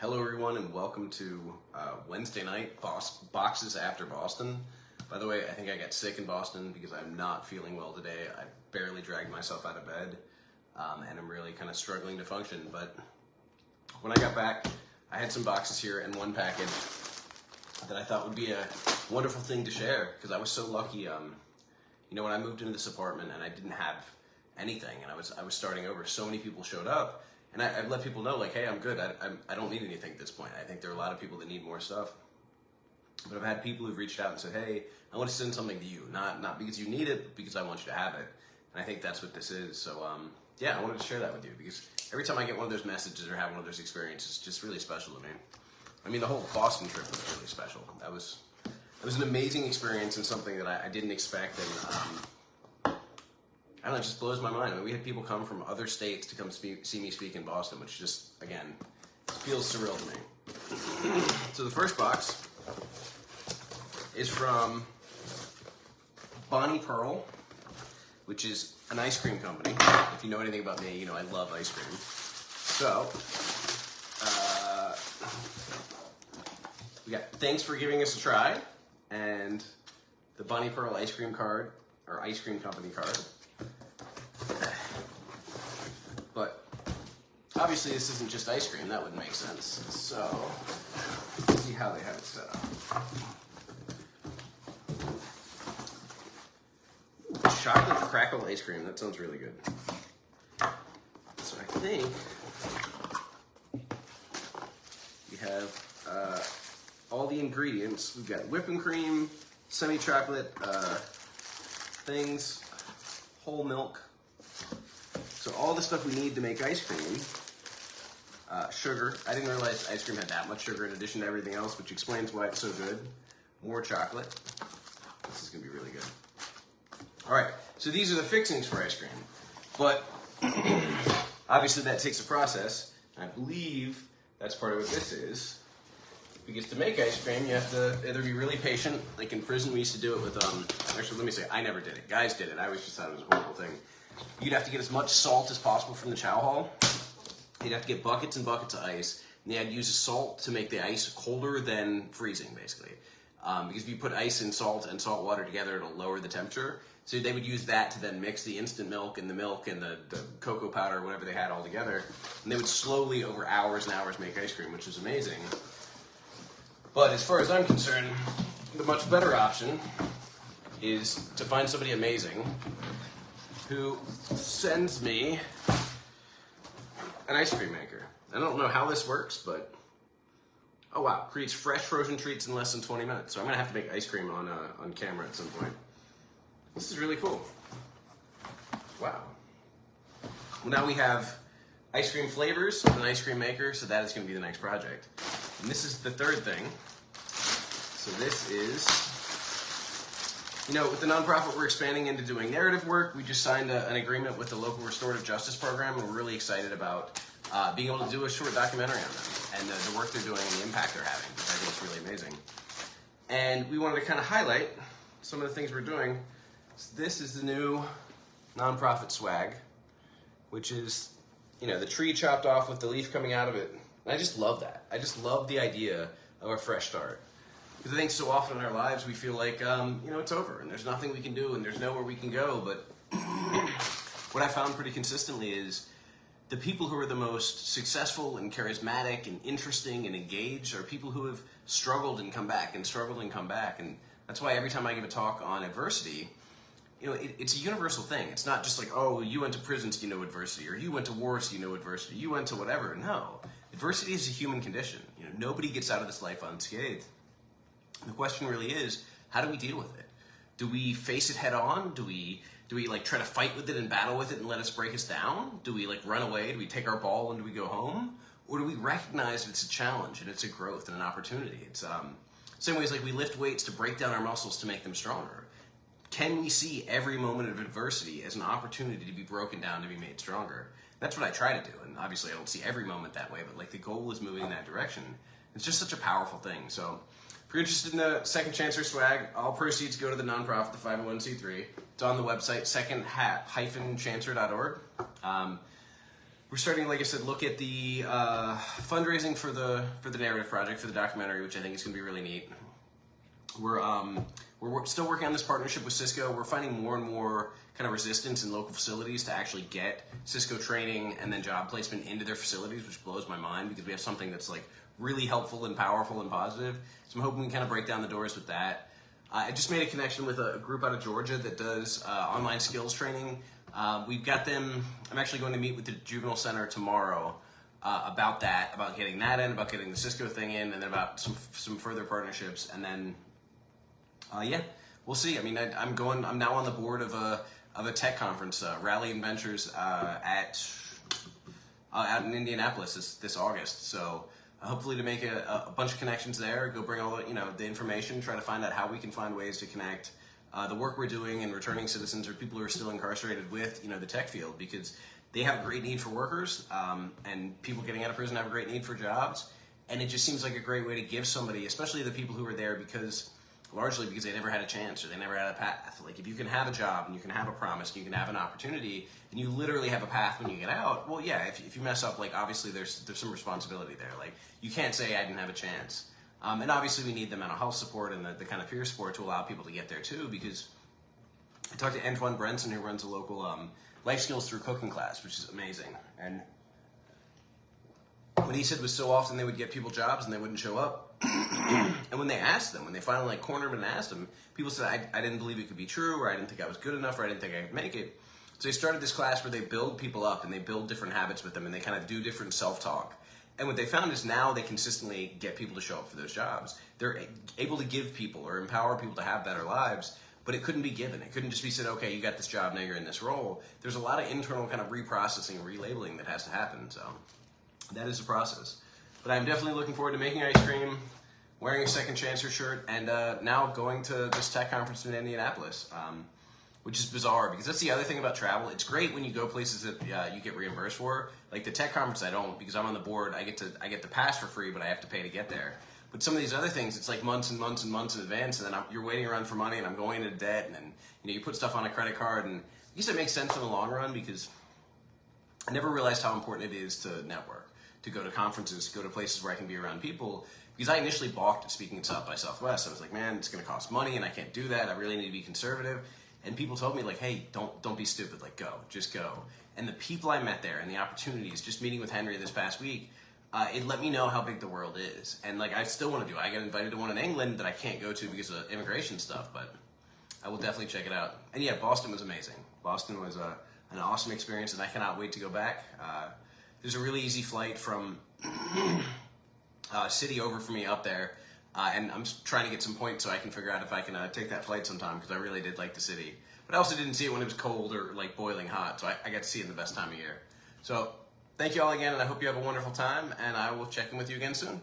Hello everyone and welcome to Wednesday night Boxes After Boston. By the way, I think I got sick in Boston because I'm not feeling well today. I barely dragged myself out of bed and I'm really kind of struggling to function. But when I got back, I had some boxes here and one package that I thought would be a wonderful thing to share because I was so lucky. When I moved into this apartment and I didn't have anything and I was starting over, so many people showed up. And I've let people know, like, hey, I'm good. I don't need anything at this point. I think there are a lot of people that need more stuff. But I've had people who've reached out and said, hey, I want to send something to you. Not because you need it, but because I want you to have it. And I think that's what this is. So, yeah, I wanted to share that with you because every time I get one of those messages or have one of those experiences, it's just really special to me. I mean, the whole Boston trip was really special. It was an amazing experience and something that I didn't expect. And I don't know, it just blows my mind. I mean, we had people come from other states to come see me speak in Boston, which just, again, feels surreal to me. So the first box is from Bonnie Pearl, which is an ice cream company. If you know anything about me, you know I love ice cream. So, we got thanks for giving us a try, and the Bonnie Pearl ice cream card, or ice cream company card. But obviously this isn't just ice cream, that wouldn't make sense. So, let's see how they have it set up. Chocolate crackle ice cream, that sounds really good. So I think we have all the ingredients. We've got whipping cream, semi-chocolate things, whole milk. So all the stuff we need to make ice cream. Sugar. I didn't realize ice cream had that much sugar in addition to everything else, which explains why it's so good. More chocolate. This is going to be really good. All right, so these are the fixings for ice cream. But obviously that takes a process. I believe that's part of what this is. Because to make ice cream, you have to either be really patient. Like in prison, we used to do it with, actually, let me say, I never did it. Guys did it. I always just thought it was a horrible thing. You'd have to get as much salt as possible from the chow hall. You'd have to get buckets and buckets of ice. And you had to use the salt to make the ice colder than freezing, basically. Because if you put ice and salt water together, it'll lower the temperature. So they would use that to then mix the instant milk and the cocoa powder, whatever they had all together. And they would slowly, over hours and hours, make ice cream, which was amazing. But as far as I'm concerned, the much better option is to find somebody amazing who sends me an ice cream maker. I don't know how this works, but oh wow, creates fresh frozen treats in less than 20 minutes. So I'm gonna have to make ice cream on camera at some point. This is really cool. Wow. Well, now we have ice cream flavors and an ice cream maker, so that is gonna be the next project. And this is the third thing. So this is, with the nonprofit, we're expanding into doing narrative work. We just signed an agreement with the local restorative justice program, and we're really excited about being able to do a short documentary on them and the work they're doing and the impact they're having, which I think is really amazing. And we wanted to kind of highlight some of the things we're doing. So this is the new nonprofit swag, which is, the tree chopped off with the leaf coming out of it. And I just love that. I just love the idea of a fresh start. Because I think so often in our lives we feel like, it's over and there's nothing we can do and there's nowhere we can go. But what I found pretty consistently is the people who are the most successful and charismatic and interesting and engaged are people who have struggled and come back and struggled and come back. And that's why every time I give a talk on adversity, it's a universal thing. It's not just like, oh, you went to prison, so you know adversity, or you went to war, so you know adversity, you went to whatever. No. Adversity is a human condition. Nobody gets out of this life unscathed. The question really is, how do we deal with it? Do we face it head on? Do we try to fight with it and battle with it and let us break us down? Do we run away? Do we take our ball and do we go home? Or do we recognize that it's a challenge and it's a growth and an opportunity? It's same ways we lift weights to break down our muscles to make them stronger. Can we see every moment of adversity as an opportunity to be broken down, to be made stronger? That's what I try to do, and obviously I don't see every moment that way, but the goal is moving in that direction. It's just such a powerful thing. So if you're interested in the Second Chancer swag, all proceeds go to the nonprofit, the 501c3. It's on the website, second-chancer.org. we're starting, like I said, look at the fundraising for the narrative project, for the documentary, which I think is going to be really neat. We're still working on this partnership with Cisco. We're finding more and more kind of resistance in local facilities to actually get Cisco training and then job placement into their facilities, which blows my mind because we have something that's like really helpful and powerful and positive. So I'm hoping we can kind of break down the doors with that. I just made a connection with a group out of Georgia that does online skills training. We've got them. I'm actually going to meet with the Juvenile Center tomorrow about that, about getting that in, about getting the Cisco thing in, and then about some further partnerships. And then, yeah, we'll see. I mean, I'm now on the board of a tech conference, Rally and Ventures, out in Indianapolis this August. So hopefully to make a bunch of connections there, go bring all the information, try to find out how we can find ways to connect the work we're doing and returning citizens or people who are still incarcerated with the tech field, because they have a great need for workers, and people getting out of prison have a great need for jobs. And it just seems like a great way to give somebody, especially the people who are there largely because they never had a chance or they never had a path. Like if you can have a job and you can have a promise and you can have an opportunity and you literally have a path when you get out, well, yeah, if you mess up, like obviously there's some responsibility there. Like you can't say I didn't have a chance. And obviously we need the mental health support and the kind of peer support to allow people to get there too, because I talked to Antoine Brenson, who runs a local life skills through cooking class, which is amazing. And what he said was so often they would get people jobs and they wouldn't show up. And when they asked them, when they finally like cornered them and asked them, people said, I didn't believe it could be true, or I didn't think I was good enough, or I didn't think I could make it. So they started this class where they build people up and they build different habits with them and they kind of do different self-talk. And what they found is now they consistently get people to show up for those jobs. They're able to give people or empower people to have better lives, but it couldn't be given. It couldn't just be said, okay, you got this job, now you're in this role. There's a lot of internal kind of reprocessing and relabeling that has to happen. So that is a process. But I'm definitely looking forward to making ice cream, wearing a Second Chancer shirt, and now going to this tech conference in Indianapolis, which is bizarre because that's the other thing about travel. It's great when you go places that you get reimbursed for. Like the tech conference, I don't, because I'm on the board. I get the pass for free, but I have to pay to get there. But some of these other things, it's like months and months and months in advance, and then you're waiting around for money, and I'm going into debt, and then you put stuff on a credit card, and I guess it makes sense in the long run because I never realized how important it is to network, to go to conferences, go to places where I can be around people. Because I initially balked at speaking at South by Southwest. I was like, man, it's going to cost money, and I can't do that. I really need to be conservative. And people told me, like, hey, don't be stupid. Like, go, just go. And the people I met there and the opportunities, just meeting with Henry this past week, it let me know how big the world is. And like, I still want to do it. I got invited to one in England that I can't go to because of immigration stuff, but I will definitely check it out. And yeah, Boston was amazing. Boston was an awesome experience, and I cannot wait to go back. There's a really easy flight from city over for me up there, and I'm trying to get some points so I can figure out if I can take that flight sometime, because I really did like the city. But I also didn't see it when it was cold or like boiling hot, so I got to see it in the best time of year. So thank you all again, and I hope you have a wonderful time, and I will check in with you again soon.